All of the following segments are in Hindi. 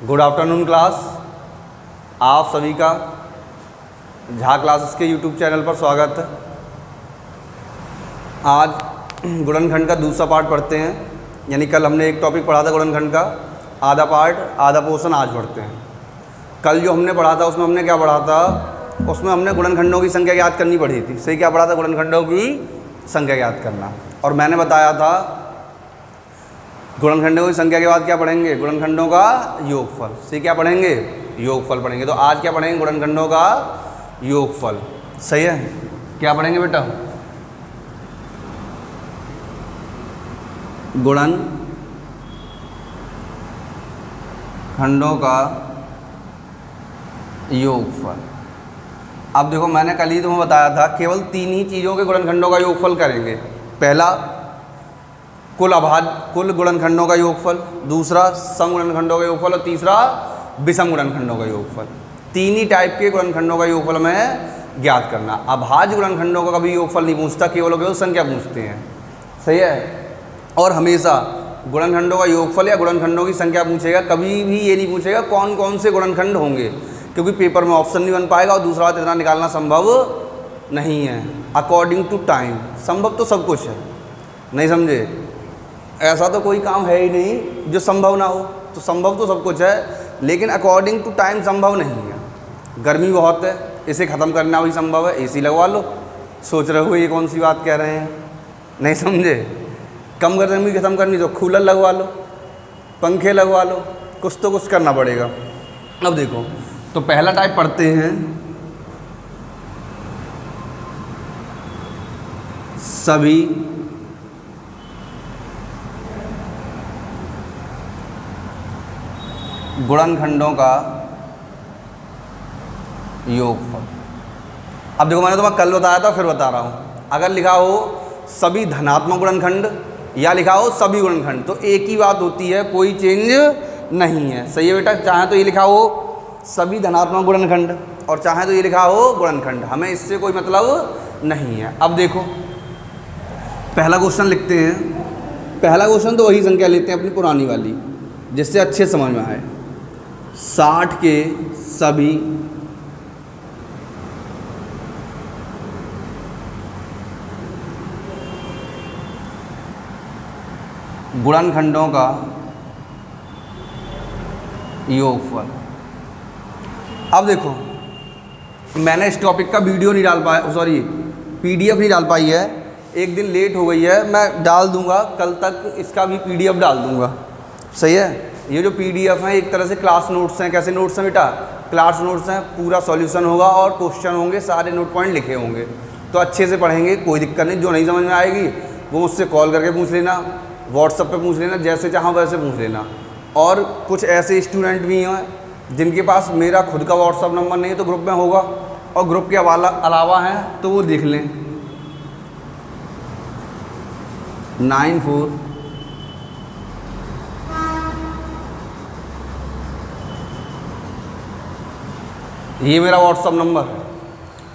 Good afternoon class. आप सभी का झा क्लासेस के यूट्यूब चैनल पर स्वागत है। आज गुणनखंड का दूसरा पार्ट पढ़ते हैं, यानी कल हमने एक टॉपिक पढ़ा था गुणनखंड का, आधा पार्ट आधा पोर्शन आज पढ़ते हैं। कल जो हमने पढ़ा था उसमें हमने क्या पढ़ा था, उसमें हमने गुणनखंडों की संख्या ज्ञात करनी पड़ी थी। सही क्या पढ़ा था? गुणनखंडों की संख्या ज्ञात करना। और मैंने बताया था गुणनखंडों की संख्या के बाद क्या पढ़ेंगे? गुणनखंडों का योगफल। सही क्या पढ़ेंगे? योगफल पढ़ेंगे। तो आज क्या पढ़ेंगे? गुणनखंडों का योगफल। सही है, क्या पढ़ेंगे बेटा? गुणनखंडों का योगफल। अब देखो, मैंने कल ही तुम्हें बताया था केवल तीन ही चीज़ों के गुणनखंडों का योगफल करेंगे। पहला कुल गुणनखंडों का योगफल, दूसरा सम गुणनखंडों का योगफल और तीसरा विषम गुणनखंडों का योगफल। तीन ही टाइप के गुणनखंडों का योगफल हमें ज्ञात करना। अभाज्य गुणनखंडों का कभी योगफल नहीं पूछता, केवल संख्या पूछते हैं। सही है। और हमेशा गुणनखंडों का योगफल या गुणनखंडों की संख्या पूछेगा, कभी भी ये नहीं पूछेगा कौन कौन से गुणनखंड होंगे, क्योंकि पेपर में ऑप्शन नहीं बन पाएगा। और दूसरा बात, इतना निकालना संभव नहीं है अकॉर्डिंग टू टाइम। संभव तो सब कुछ है, नहीं समझे? ऐसा तो कोई काम है ही नहीं जो संभव ना हो। तो संभव तो सब कुछ है, लेकिन अकॉर्डिंग टू टाइम संभव नहीं है। गर्मी बहुत है, इसे ख़त्म करना भी संभव है, एसी लगवा लो। सोच रहे हो ये कौन सी बात कह रहे हैं, नहीं समझे? कम गर्मी ख़त्म करनी तो कूलर लगवा लो, पंखे लगवा लो, कुछ तो कुछ करना पड़ेगा। अब देखो, तो पहला टाइप पढ़ते हैं, सभी गुणनखंडों का योगफल। अब देखो, मैंने तुम्हें कल बताया था, फिर बता रहा हूँ। अगर लिखा हो सभी धनात्मक गुणनखंड या लिखा हो सभी गुणनखंड, तो एक ही बात होती है, कोई चेंज नहीं है। सही है बेटा? चाहे तो ये लिखा हो सभी धनात्मक गुणनखंड और चाहे तो ये लिखा हो गुणनखंड, हमें इससे कोई मतलब नहीं है। अब देखो, पहला क्वेश्चन लिखते हैं। पहला क्वेश्चन तो वही संख्या लेते हैं अपनी पुरानी वाली, जिससे अच्छे समझ में आए। 60 के सभी गुणनखंडों का योगफल। अब देखो, मैंने इस टॉपिक का वीडियो नहीं डाल पाया, सॉरी पीडीएफ नहीं डाल पाई है। एक दिन लेट हो गई है, मैं डाल दूंगा कल तक, इसका भी पीडीएफ डाल दूंगा। सही है। ये जो पीडीएफ है एक तरह से क्लास नोट्स हैं। कैसे नोट्स हैं बेटा? क्लास नोट्स हैं। पूरा सॉल्यूशन होगा और क्वेश्चन होंगे, सारे नोट पॉइंट लिखे होंगे। तो अच्छे से पढ़ेंगे, कोई दिक्कत नहीं। जो नहीं समझ में आएगी वो मुझसे कॉल करके पूछ लेना, व्हाट्सएप पे पूछ लेना, जैसे चाहो वैसे पूछ लेना। और कुछ ऐसे स्टूडेंट भी हैं जिनके पास मेरा खुद का व्हाट्सएप नंबर नहीं है, तो ग्रुप में होगा, और ग्रुप के अलावा हैं तो वो देख लें। 94 ये मेरा व्हाट्सअप नंबर है।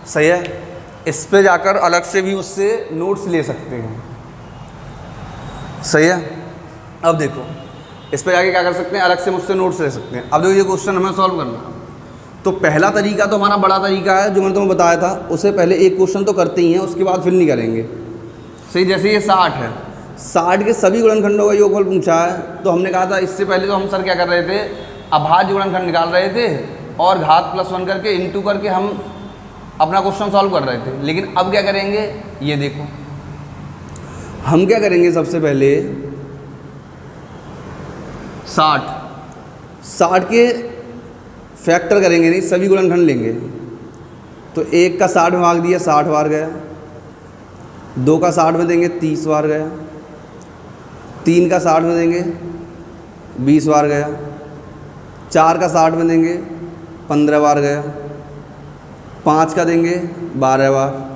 सही है। इस पे जाकर अलग से भी उससे नोट्स ले सकते हैं। सही है। अब देखो, इस पे जाके क्या कर सकते हैं? अलग से मुझसे नोट्स ले सकते हैं। अब देखो, ये क्वेश्चन हमें सॉल्व करना। तो पहला तरीका तो हमारा बड़ा तरीका है, जो मैंने तुम्हें बताया था। उससे पहले एक क्वेश्चन तो करते ही हैं, उसके बाद फिर नहीं करेंगे। सही। जैसे ये 60 है, 60 के सभी गुणनखंडों का योगफल पूछा है, तो हमने कहा था इससे पहले तो हम सर क्या कर रहे थे, अभाज्य गुणनखंड निकाल रहे थे और घात +1 करके इंटू करके हम अपना क्वेश्चन सॉल्व कर रहे थे। लेकिन अब क्या करेंगे, ये देखो, हम क्या करेंगे? सबसे पहले 60 के फैक्टर करेंगे, नहीं सभी गुणनखंड लेंगे। तो 1 का 60 में भाग दिया, 60 बार गया। 2 का 60 में देंगे, 30 बार गया। 3 का 60 में देंगे, 20 बार गया। 4 का 60 में देंगे, 15 बार गया। 5 का देंगे, 12 बार।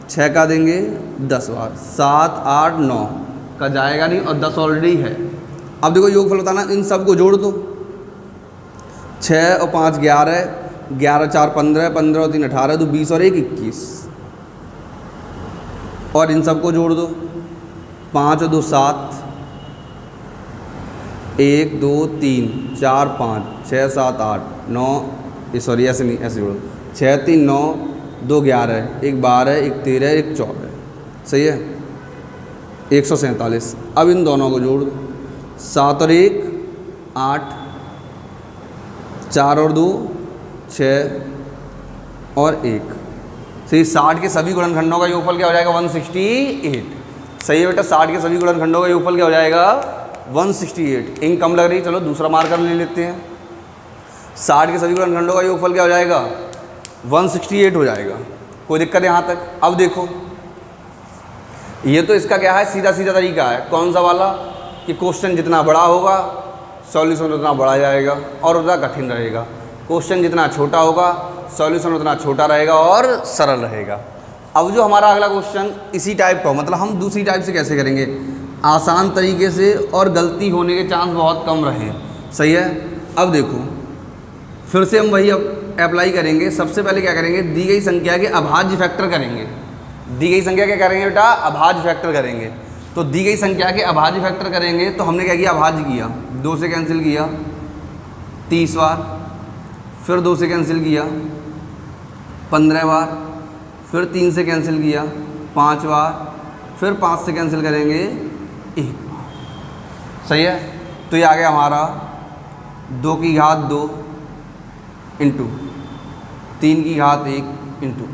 6 का देंगे, 10 बार। 7, 8, 9 का जाएगा नहीं, और 10 ऑलरेडी है। अब देखो, योगफल बताना, इन सब को जोड़ दो। 6 और 5 11, 11 4 15, 15 और 3 18, तो 20 और 1 21। और इन सब को जोड़ दो। 5 और 2 7, 1 2 3 4 5 6 7 8 9, सॉरी ऐसे नहीं, ऐसे जोड़ो, 6 3 9 2 11 1 12 1 13 1 14, सही है, 147। अब इन दोनों को जोड़ दो, 7 और 1 8, 4 और 2 6 और 1, सही। 60 के सभी गुणनखंडों का योगफल क्या हो जाएगा? 168, सही है बेटा। 60 के सभी गुणनखंडों का योगफल क्या हो जाएगा? 168। इंक कम लग रही, चलो दूसरा मार्कर ले लेते हैं। 60 के सभी गुणनखंडों का योगफल क्या हो जाएगा? 168 हो जाएगा। कोई दिक्कत है यहाँ तक? अब देखो, ये तो इसका क्या है, सीधा सीधा तरीका है। कौन सा वाला? कि क्वेश्चन जितना बड़ा होगा सॉल्यूशन उतना बड़ा जाएगा और उतना कठिन रहेगा। क्वेश्चन जितना छोटा होगा सॉल्यूशन उतना छोटा रहेगा और सरल रहेगा। अब जो हमारा अगला क्वेश्चन इसी टाइप का हो, मतलब हम दूसरी टाइप से कैसे करेंगे? आसान तरीके से और गलती होने के चांस बहुत कम रहे, सही है। अब देखो, फिर से हम वही अब अप्लाई करेंगे। सबसे पहले क्या करेंगे? दी गई संख्या के अभाज्य फैक्टर करेंगे। दी गई संख्या क्या करेंगे बेटा? अभाज्य फैक्टर करेंगे। तो दी गई संख्या के अभाज्य फैक्टर करेंगे तो हमने क्या किया? अभाज्य किया, 2 से कैंसिल किया 30 बार, फिर 2 से कैंसिल किया 15 बार, फिर 3 से कैंसिल किया 5 बार, फिर 5 से कैंसिल करेंगे 1 बार, सही है। तो ये आ गया हमारा 2 की घात 2 इंटू 3 की घात 1 इंटू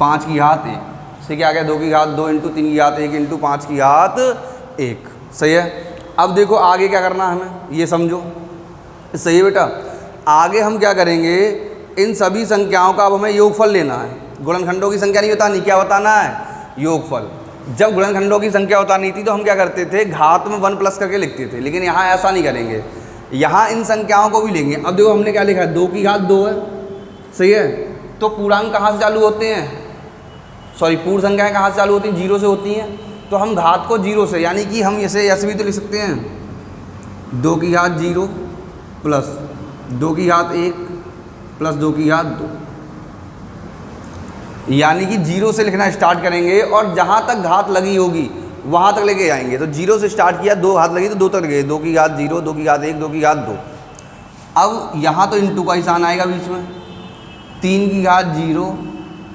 5 की घात 1, सही। क्या आ गया? 2 की घात 2 इंटू 3 की घात 1 इंटू 5 की घात 1, सही है। अब देखो आगे क्या करना है हमें, ये समझो, सही है बेटा। आगे हम क्या करेंगे? इन सभी संख्याओं का अब हमें योगफल लेना है। गुणनखंडों की संख्या नहीं बतानी, क्या बताना है? योगफल। जब गुणनखंडों की संख्या बतानी थी तो हम क्या करते थे? घात में 1 प्लस करके लिखते थे, लेकिन यहाँ ऐसा नहीं करेंगे। यहाँ इन संख्याओं को भी लेंगे। अब देखो हमने क्या लिखा है? 2 की घात 2 है, सही है। तो पूर्णांक कहाँ से चालू होते हैं? सॉरी, पूर्ण संख्याएँ कहाँ से चालू होती हैं? 0 से होती हैं। तो हम घात को 0 से, यानी कि हम ऐसे भी तो लिख सकते हैं, 2 की घात 0 प्लस 2 की घात 1 प्लस 2 की घात 2, यानी कि 0 से लिखना स्टार्ट करेंगे और जहाँ तक घात लगी होगी वहाँ तक लेके जाएंगे। तो 0 से स्टार्ट किया, 2 घात लगी तो 2 तक गए, 2 की घात 0, 2 की घात 1, 2 की घात 2। अब यहाँ तो इंटू का निशान आएगा बीच में, 3 की घात 0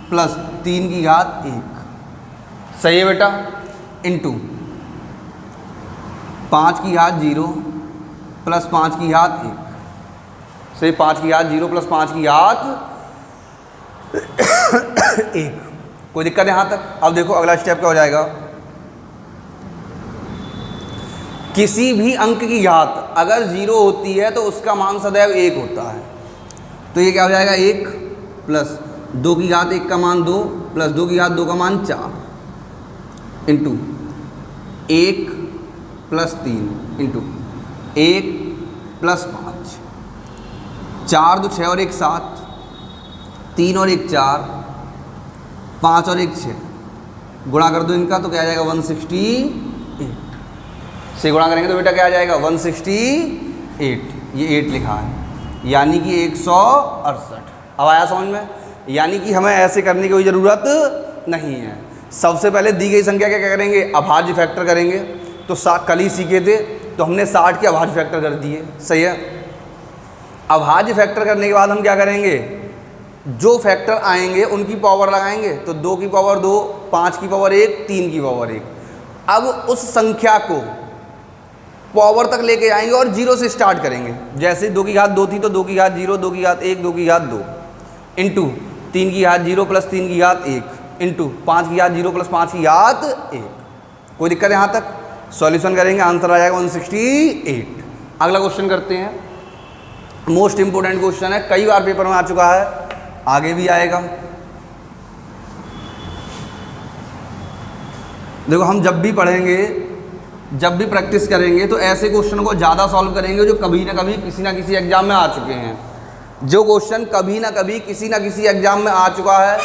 प्लस 3 की घात 1, सही है बेटा, इंटू 5 की घात 0 प्लस 5 की घात 1, सही। 5 की घात 0 प्लस 5 की घात 1। कोई दिक्कत है यहाँ तक? अब देखो अगला स्टेप क्या हो जाएगा? किसी भी अंक की घात अगर 0 होती है तो उसका मान सदैव 1 होता है। तो ये क्या हो जाएगा? 1 प्लस 2 की घात 1 का मान 2 प्लस 2 की घात 2 का मान 4 इंटू 1 प्लस 3 इंटू 1 प्लस 5, 4 2 6 और 1 7, 3 और 1 4, 5 और 1 6, गुणा कर दो इनका तो क्या आ जाएगा? 168 से गुणा करेंगे तो बेटा क्या आ जाएगा? 168। ये 8 लिखा है, यानी कि 168। अब आया समझ में? यानी कि हमें ऐसे करने की कोई ज़रूरत नहीं है। सबसे पहले दी गई संख्या क्या करेंगे? अभाज्य फैक्टर करेंगे। तो कल ही सीखे थे, तो हमने 60 के अभाज्य फैक्टर कर दिए, सही है। अभाज्य फैक्टर करने के बाद हम क्या करेंगे? जो फैक्टर आएंगे उनकी पावर लगाएंगे। तो 2 की पावर 2, 5 की पावर 1, 3 की पावर 1। अब उस संख्या को पावर तक लेके आएंगे और 0 से स्टार्ट करेंगे। जैसे 2 की घात 2 थी तो 2 की घात 0, 2 की घात 1, 2 की घात 2 इंटू 3 की घात 0 प्लस 3 की घात 1 इंटू 5 की घात 0 प्लस 5 की घात 1। कोई दिक्कत है यहाँ तक? सॉल्यूशन करेंगे, आंसर आ जाएगा 168। अगला क्वेश्चन करते हैं। मोस्ट इंपोर्टेंट क्वेश्चन है, कई बार पेपर में आ चुका है, आगे भी आएगा। देखो हम जब भी पढ़ेंगे, जब भी प्रैक्टिस करेंगे तो ऐसे क्वेश्चन को ज़्यादा सॉल्व करेंगे जो कभी ना कभी किसी ना किसी एग्जाम में आ चुके हैं। जो क्वेश्चन कभी ना कभी किसी ना किसी एग्जाम में आ चुका है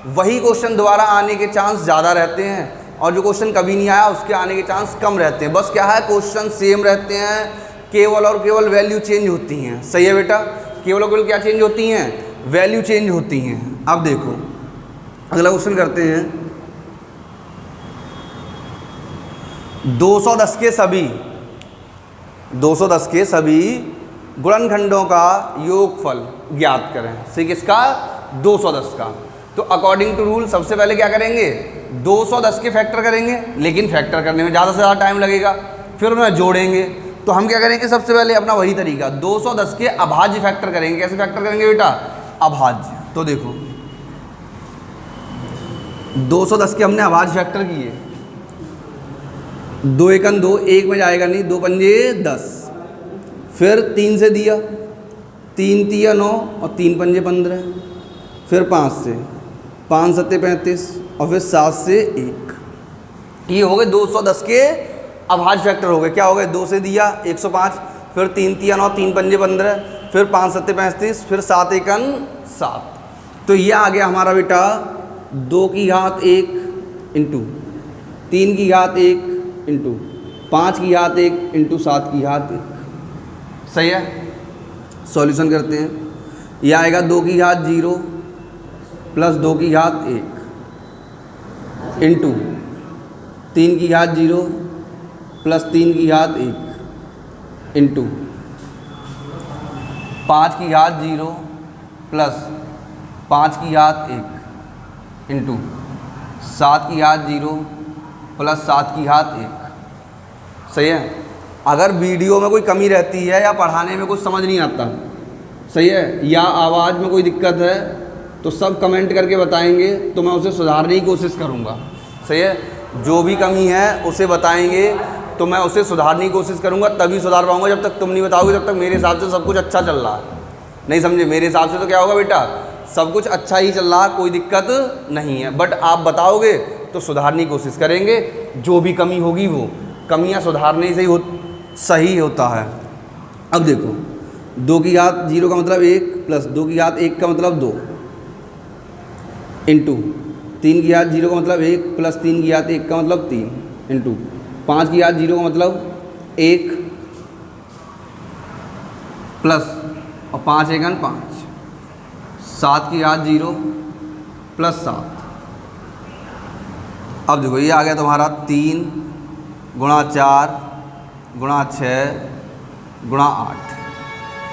वही क्वेश्चन दोबारा आने के चांस ज़्यादा रहते हैं, और जो क्वेश्चन कभी नहीं आया उसके आने के चांस कम रहते हैं। बस क्या है, क्वेश्चन सेम रहते हैं, केवल और केवल वैल्यू चेंज होती हैं, सही है बेटा। केवल और केवल क्या चेंज होती हैं? वैल्यू चेंज होती हैं। अब देखो अगला क्वेश्चन करते हैं। 210 के सभी 210 के सभी गुणनखंडों का योगफल ज्ञात करें। सी किसका? 210 का। तो अकॉर्डिंग टू रूल सबसे पहले क्या करेंगे? 210 के फैक्टर करेंगे, लेकिन फैक्टर करने में ज़्यादा से ज़्यादा टाइम लगेगा, फिर उन्हें जोड़ेंगे। तो हम क्या करेंगे? सबसे पहले अपना वही तरीका 210 के अभाज्य फैक्टर करेंगे। कैसे फैक्टर करेंगे बेटा? अभाज्य। तो देखो 210 के हमने अभाज्य फैक्टर किए, 2 एकन 2, एक में जाएगा नहीं, 2 पंजे 10, फिर 3 से दिया, 3 तिया 9 और 3 पंजे 15, फिर 5 से, 5 सत्ते 35 और फिर 7 से 1। ये हो गए 210 के अभाज्य फैक्टर हो गए। क्या हो गए? 2 से दिया 105, फिर 3 तिया 9, 3 पंजे 15, फिर 5 सत्ते 35, फिर 7 एकन 7। तो ये आ गया हमारा बेटा 2 की घात 1 इंटू 3 की घात 1 इंटू 5 की घात 1 इंटू 7 की घात 1। सही है? सॉल्यूशन करते हैं। यह आएगा 2 की घात 0 प्लस 2 की घात 1 इंटू 3 की घात 0 प्लस 3 की घात 1 इंटू 5 की घात 0 प्लस 5 की घात 1 इंटू 7 की घात 0 प्लस 7 की घात 1। सही है? अगर वीडियो में कोई कमी रहती है या पढ़ाने में कुछ समझ नहीं आता, सही है, या आवाज़ में कोई दिक्कत है, तो सब कमेंट करके बताएंगे, तो मैं उसे सुधारने की कोशिश करूँगा। सही है? जो भी कमी है उसे बताएंगे, तो मैं उसे सुधारने की कोशिश करूँगा, तभी सुधार पाऊँगा। जब तक तुम नहीं बताओगे, जब तक मेरे हिसाब से सब कुछ अच्छा चल रहा है। नहीं समझे? मेरे हिसाब से तो क्या होगा बेटा? सब कुछ अच्छा ही चल रहा है, कोई दिक्कत नहीं है, बट आप बताओगे तो सुधारने की कोशिश करेंगे। जो भी कमी होगी वो कमियाँ सुधारने से ही सही होता है। अब देखो 2 की घात 0 का मतलब 1 प्लस 2 की घात 1 का मतलब 2 इंटू 3 की घात 0 का मतलब 1 प्लस 3 की घात 1 का मतलब 3 इंटू 5 की घात 0 का मतलब 1 प्लस और 5 एकन 5, 7 की घात 0 प्लस 7। अब देखो ये आ गया तुम्हारा 3 गुणा 4 गुणा 6 गुणा 8।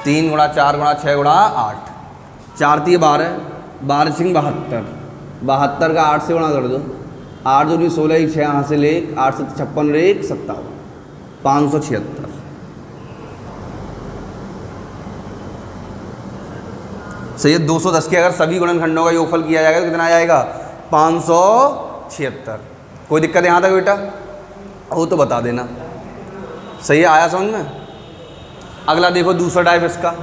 3 गुणा 4 गुणा 6 गुणा 8, 4 3 12, 12 सिंह 72, 72 का 8 से गुणा कर दो, 8 दूनी 16, 1 6 यहाँ से ले, 8 से 56 1 57, 576। सही है? 210 के अगर सभी गुणनखंडों का योगफल किया जाएगा तो कितना आ जाएगा? 576। कोई दिक्कत यहाँ तक बेटा? वो तो बता देना। सही है? आया समझ में? अगला देखो दूसरा टाइप इसका।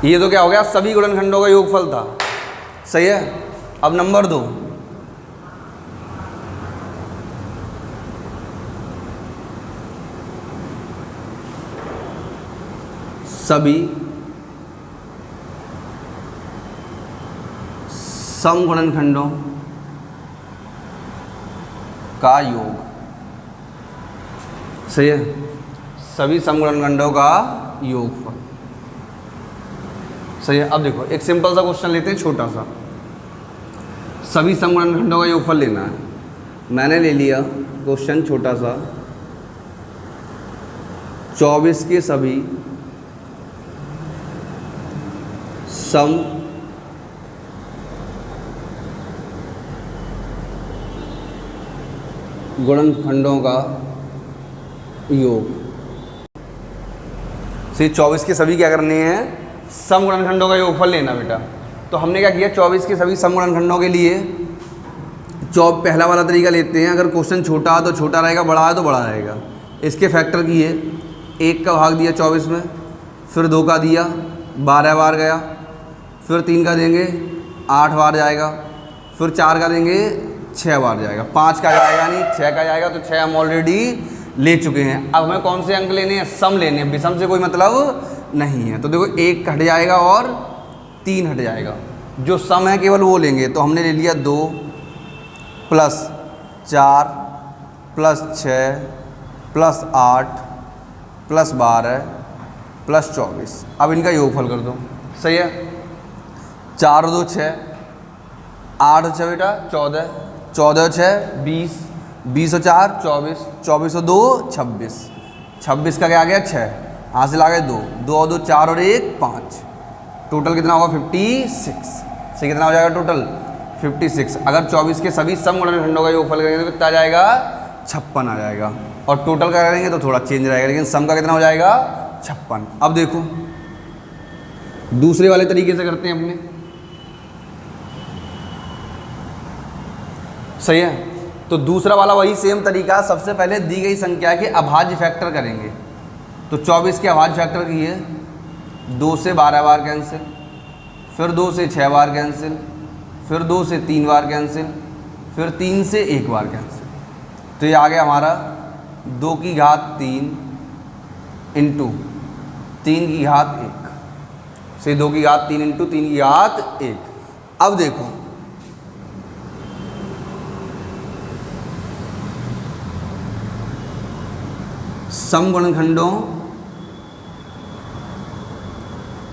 ये तो क्या हो गया? सभी गुणनखंडों का योगफल था। सही है? अब नंबर 2, सभी समगुणनखंडों का योग। सही है? सभी समगुणनखंडों का योगफल। सही है? अब देखो एक सिंपल सा क्वेश्चन लेते हैं, छोटा सा। सभी समगुणनखंडों का योगफल लेना है। मैंने ले लिया क्वेश्चन छोटा सा, 24 के सभी सम गुणनखंडों का योग। से 24 के सभी क्या करने हैं? सम गुणनखंडों का योगफल लेना बेटा। तो हमने क्या किया? 24 के सभी सम गुणनखंडों के लिए पहला वाला तरीका लेते हैं। अगर क्वेश्चन छोटा है तो छोटा रहेगा, बड़ा है तो बड़ा रहेगा। इसके फैक्टर किए, 1 का भाग दिया 24 में, फिर 2 का दिया 12 बार गया, फिर 3 का देंगे 8 बार जाएगा, फिर 4 का देंगे 6 बार जाएगा, 5 का जाएगा नहीं 6 का जाएगा। तो 6 हम ऑलरेडी ले चुके हैं। अब हमें कौन से अंक लेने हैं? सम लेने हैं, विषम से कोई मतलब नहीं है। तो देखो 1 हट जाएगा और 3 हट जाएगा। जो सम है केवल वो लेंगे। तो हमने ले लिया 2 plus 4 plus 6 plus 8 plus 12 plus 24। अब इनका योगफल कर दो, सही है। 4 और 2 6, 8 और 6 बेटा 14, 14 और 6 20, 20 और 4 24, 24 और 2 26, 26 का क्या आ गया 6, हासिल आ गए 2, 2 और 2 4 और 1 5, टोटल कितना होगा 56। से कितना हो जाएगा टोटल 56। अगर 24 के सभी सम गुणनखंडों का योगफल करेंगे तो कितना आ जाएगा 56 आ जाएगा, और टोटल का करेंगे तो थोड़ा चेंज रहेगा, लेकिन सम का कितना हो जाएगा 56। अब देखो दूसरे वाले तरीके से करते हैं अपने, सही है। तो दूसरा वाला वही सेम तरीका, सबसे पहले दी गई संख्या के अभाज्य फैक्टर करेंगे। तो 24 के अभाज्य फैक्टर की है 2 से 12 बार कैंसिल, फिर 2 से 6 बार कैंसिल, फिर 2 से 3 बार कैंसिल, फिर 3 से 1 बार कैंसिल। तो ये आ गया हमारा 2 की घात 3 इंटू 3 की घात 1, से 2 की घात 3 इंटू 3 की घात 1। अब देखो सम गुणनखंडों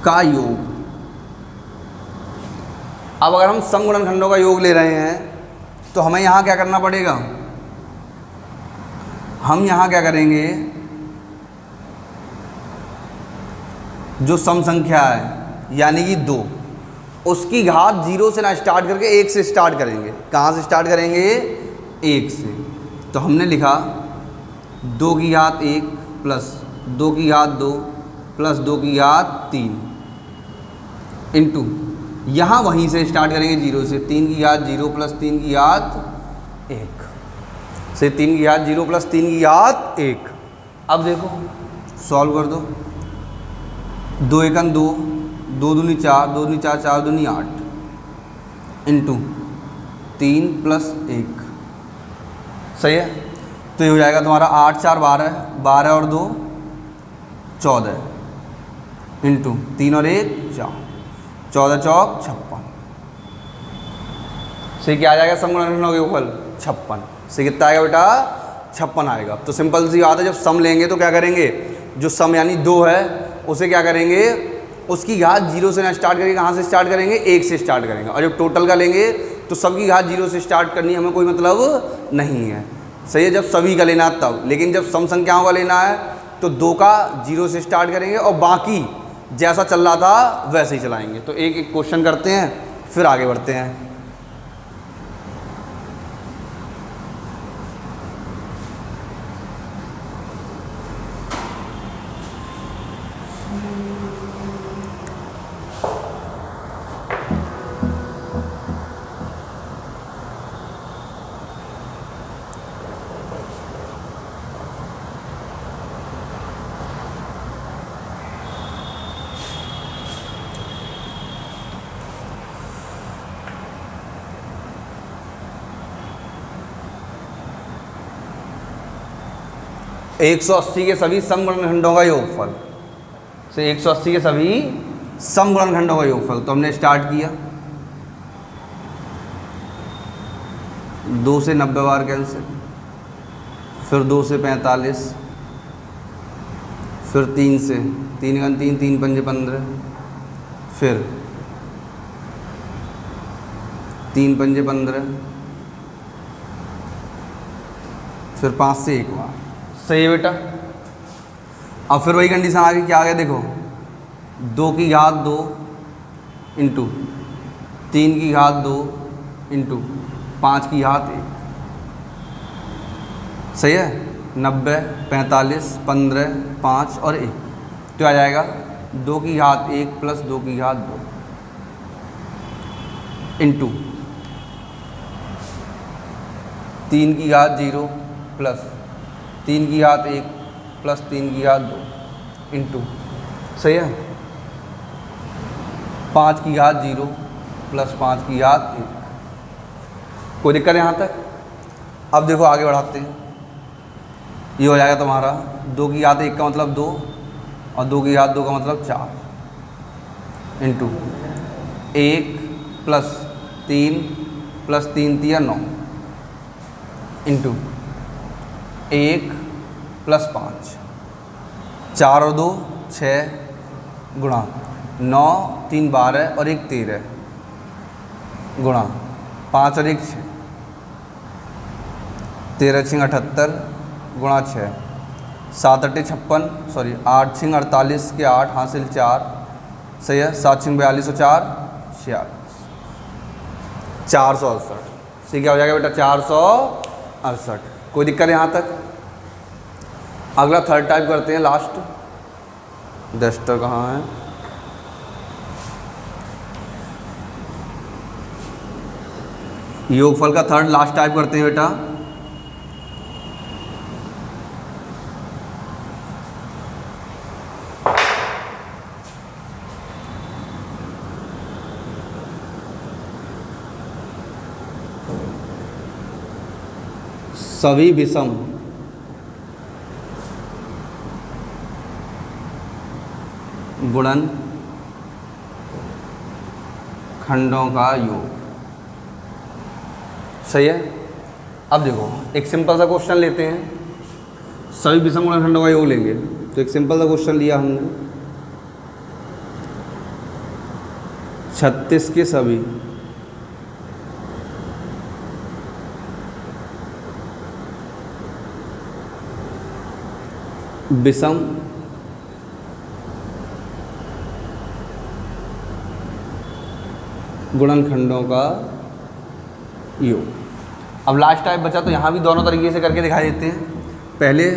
का योग। अब अगर हम सम गुणनखंडों का योग ले रहे हैं तो हमें यहाँ क्या करना पड़ेगा, हम यहाँ क्या करेंगे, जो सम संख्या है यानी कि 2, उसकी घात 0 से ना स्टार्ट करके 1 से स्टार्ट करेंगे। कहाँ से स्टार्ट करेंगे 1 से। तो हमने लिखा 2 की घात 1 प्लस 2 की घात 2 प्लस 2 की घात 3 इंटू, यहाँ वहीं से स्टार्ट करेंगे 0 से, 3 की घात 0 प्लस 3 की घात 1, से 3 की घात 0 प्लस 3 की घात 1। अब देखो सॉल्व कर दो, 2 एकम 2, 2 दूनी 4, 2 दूनी 4, 4 दूनी 8 इंटू 3 प्लस 1, सही है। तो ये हो जाएगा तुम्हारा 8 4 12, 12 और 2 14 इंटू 3 और 1 4, 14 चौक 56। से क्या आ जाएगा सम गुणनखंडों के योगफल 56। से कितना आएगा बेटा 56 आएगा। तो सिंपल सी बात है, जब सम लेंगे तो क्या करेंगे, जो सम यानी 2 है उसे क्या करेंगे, उसकी घात 0 से ना स्टार्ट करेंगे, कहाँ से स्टार्ट करेंगे 1 से स्टार्ट करेंगे। और जब टोटल का लेंगे तो सबकी घात 0 से स्टार्ट करनी हमें कोई मतलब नहीं है, सही है, जब सभी का लेना तब। लेकिन जब सम संख्याओं का लेना है तो 2 का 0 से स्टार्ट करेंगे और बाकी जैसा चल रहा था वैसे ही चलाएंगे। तो एक एक क्वेश्चन करते हैं फिर आगे बढ़ते हैं। 180 के सभी सम गुणनखंडों का योगफल, से 180 के सभी सम गुणनखंडों का योगफल। तो हमने स्टार्ट किया 2 से 90 बार कैंसिल, फिर 2 से 45, फिर 3 से 3 गन 3, 3 पंजे 15, फिर 3 पंजे 15, फिर 5 से 1 बार, सही है बेटा। अब फिर वही कंडीशन आ गई, क्या आ गया देखो, 2 की घात 2 इंटू 3 की घात 2 इंटू 5 की घात 1, सही है। 90 45 15 5 और 1, तो आ जाएगा 2 की घात 1 प्लस 2 की घात 2 इंटू 3 की घात 0 प्लस 3 की घात 1 प्लस 3 की घात 2 इंटू, सही है, 5 की घात 0 प्लस 5 की घात 1। कोई दिक्कत है यहाँ तक? अब देखो आगे बढ़ाते हैं। ये हो जाएगा तुम्हारा 2 की घात 1 का मतलब 2 और 2 की घात 2 का मतलब 4 into 1 plus 3 plus 3 3 9 into 1 plus 5, 4 और 2 6, गुणा 9 3 12 और 1 13 गुणा 5 और 1 6 13 6 78 गुणा 6 7 8 56 सॉरी 8 6 48 के 8 हासिल 4 सही है 7 6 42 और 4 46 468 सही क्या हो जाएगा बेटा 468। कोई दिक्कत है यहाँ तक। अगला थर्ड टाइप करते हैं लास्ट। डस्टर कहाँ है? योगफल का थर्ड लास्ट टाइप करते हैं बेटा। सभी विषम गुणन खंडों का योग। सही है। अब देखो एक सिंपल सा क्वेश्चन लेते हैं, सभी विषम गुणन खंडों का योग लेंगे। तो एक सिंपल सा क्वेश्चन लिया हमने, 36 के सभी विषम गुणनखंडों का योग। अब लास्ट टाइप बचा, तो यहाँ भी दोनों तरीके से करके दिखाई देते हैं। पहले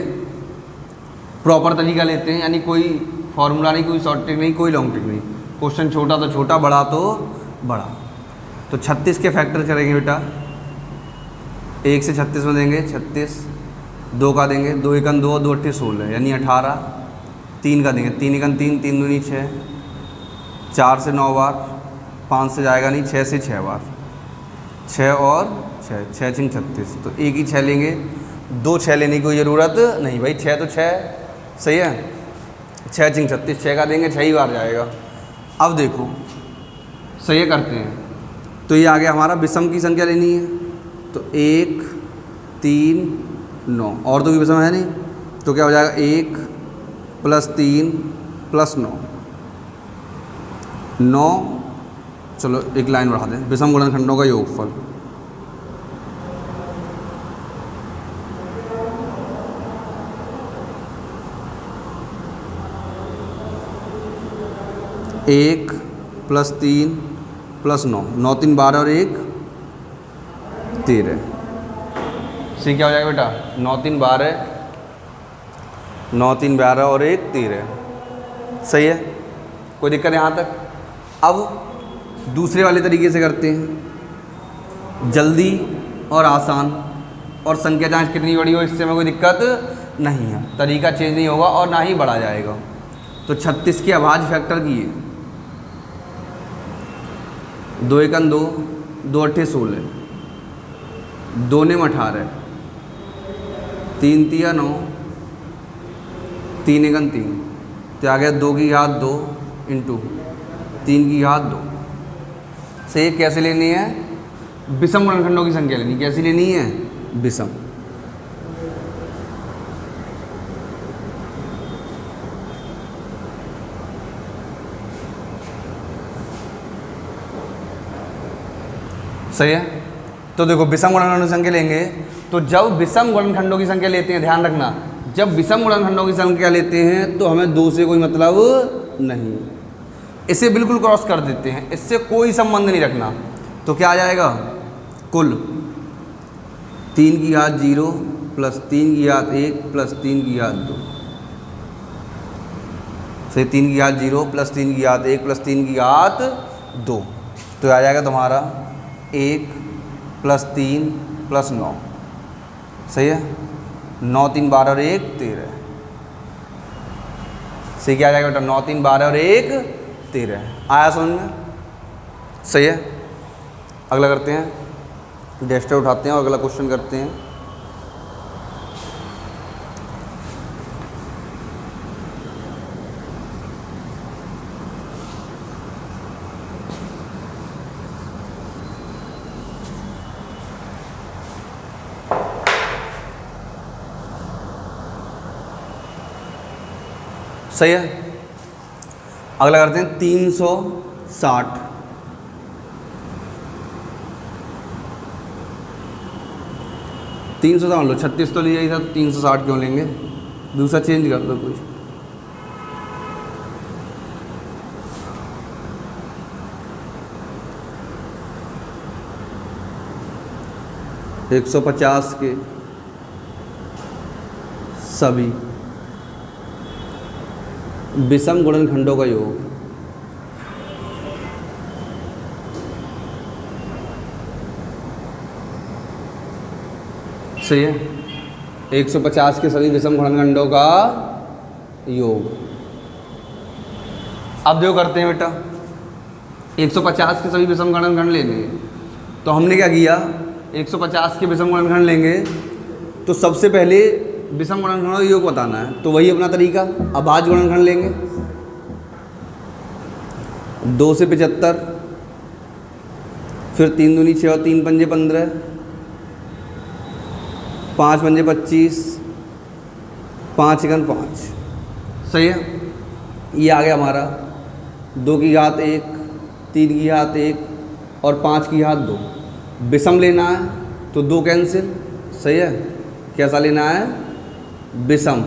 प्रॉपर तरीका लेते हैं, यानी कोई फॉर्मूला नहीं, कोई शॉर्ट ट्रिक नहीं, कोई लॉन्ग ट्रिक नहीं। क्वेश्चन छोटा तो छोटा, बड़ा तो बड़ा। तो 36 के फैक्टर करेंगे बेटा, 1 से 36 में देंगे 36, 2 का देंगे 2 एकन 2, 2 अट्ठे 16 यानी 18। 3 का देंगे 3 एकन 3, 3 दूनी 6, 4 से 9 बार, 5 से जाएगा नहीं, 6 से 6 बार, 6 और 6, 6 6 36। तो एक ही 6 लेंगे, 2 6 लेने की कोई ज़रूरत नहीं भाई, 6 तो 6 सही है। 6 6 36, 6 का देंगे 6 ही बार जाएगा। अब देखो सही है, करते हैं। तो ये आ गया हमारा विषम की संख्या लेनी है, तो 1 3 9, और तो कोई विषम है नहीं, तो क्या हो जाएगा 1 + 3 + 9 9। चलो एक लाइन बढ़ा दें, विषम गुणनखंडों का योगफल। एक + 3 + 9, 9 3 12 और 1 13। सी क्या हो जाएगा बेटा 9 3 12, 9 3 12 और 1 13। सही है, कोई दिक्कत यहाँ तक। अब दूसरे वाले तरीके से करते हैं, जल्दी और आसान, और संख्या जांच कितनी बड़ी हो इससे हमें कोई दिक्कत नहीं है, तरीका चेंज नहीं होगा और ना ही बढ़ा जाएगा। तो 36 के अभाज्य फैक्टर किए, 2 एकन 2, 2 अट्ठे 16, 2 ने 18, 3 तिया 9, 3 एकन 3, तो आ गया 2 की घात 2 × 3 की घात 2। से ये कैसे लेनी है, विषम गुणनखंडों की संख्या लेनी। कैसी लेनी है, विषम। सही है। तो देखो विषम गुणनखंडों की संख्या लेंगे, तो जब विषम गुणनखंडों की संख्या लेते हैं, ध्यान रखना, जब विषम गुणनखंडों की संख्या लेते हैं तो हमें 2 से कोई मतलब नहीं, इसे बिल्कुल क्रॉस कर देते हैं, इससे कोई संबंध नहीं रखना। तो क्या आ जाएगा, कुल 3 की घात 0 + 3 की घात 1 + 3 की घात 2। से 3 की घात 0 + 3 की घात 1 + 3 की घात 2, तो आ जाएगा तुम्हारा 1 + 3 + 9। सही है, 9 3 12 और 1 13। सही क्या आ जाएगा बेटा 9 3 12 और 1 13। आया समझ में? सही है। अगला करते हैं, डस्टर उठाते हैं और अगला क्वेश्चन करते हैं। सही है। अगला करते हैं 360। 300 मान लो, 36 तो लिया ही था, तो 360 क्यों लेंगे, दूसरा चेंज कर दो कुछ। एक 150 के सभी विषम गुणनखंडों का योग। सही है, 150 के सभी विषम गुणनखंडों का योग। अब जो करते हैं बेटा, 150 के सभी विषम गुणनखंड लेंगे, तो हमने क्या किया, 150 के विषम गुणनखंड लेंगे तो सबसे पहले विषम गुणनखंडों का योग बताना है, तो वही अपना तरीका। अभाज्य गुणनखंड लेंगे, 2 से 75, फिर 3 दूनी 6 और 3 पंजे 15, 5 पंजे 25, 5 एकन 5। सही है, ये आ गया हमारा 2 की घात 1, 3 की घात 1 और 5 की घात 2। विषम लेना है तो 2 कैंसिल। सही है, कैसा लेना है, विषम।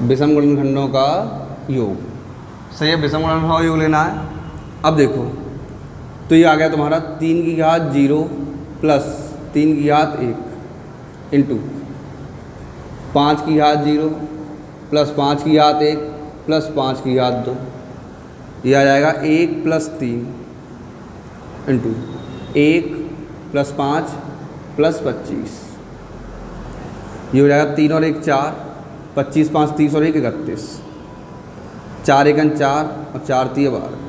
विषम गुणनखंडों का योग। सही है, विषम गुणनखंडों का योग लेना है। अब देखो, तो ये आ गया तुम्हारा 3 की घात 0 प्लस 3 की घात 1 इंटू 5 की घात 0 प्लस 5 की घात 1 प्लस 5 की घात 2। ये आ जाएगा 1 प्लस 3 इंटू 1 प्लस 5 प्लस 25। ये हो जाएगा 3 और 1 4, 25 5 30 और 1 31, 4 एकन 4 और 4 3 12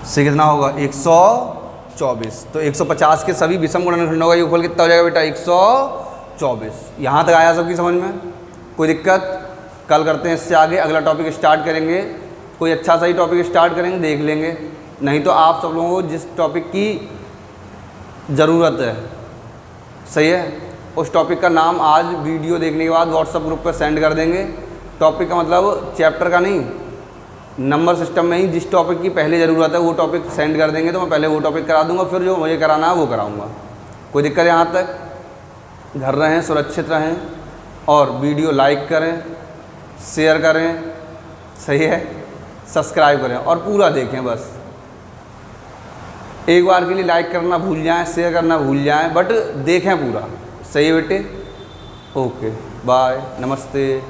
से कितना होगा, 124। तो 150 के सभी विषम गुणनखंडों का योगफल कितना हो जाएगा बेटा, 124। यहाँ तक आया सबकी समझ में, कोई दिक्कत? कल करते हैं इससे आगे, अगला टॉपिक स्टार्ट करेंगे, कोई अच्छा सा ही टॉपिक स्टार्ट करेंगे, देख लेंगे। नहीं तो आप सब लोगों को जिस टॉपिक की ज़रूरत है, सही है, उस टॉपिक का नाम आज वीडियो देखने के बाद व्हाट्सएप ग्रुप पर सेंड कर देंगे। टॉपिक का मतलब चैप्टर का नहीं, नंबर सिस्टम में ही जिस टॉपिक की पहले ज़रूरत है वो टॉपिक सेंड कर देंगे, तो मैं पहले वो टॉपिक करा दूंगा, फिर जो मुझे कराना है वो कराऊंगा। कोई दिक्कत है? यहाँ तक घर रहें, सुरक्षित रहें और वीडियो लाइक करें, शेयर करें, सही है, सब्सक्राइब करें और पूरा देखें। बस एक बार के लिए लाइक करना भूल जाएं, शेयर करना भूल जाएं, बट देखें पूरा। सही है बेटे? ओके, बाय, नमस्ते।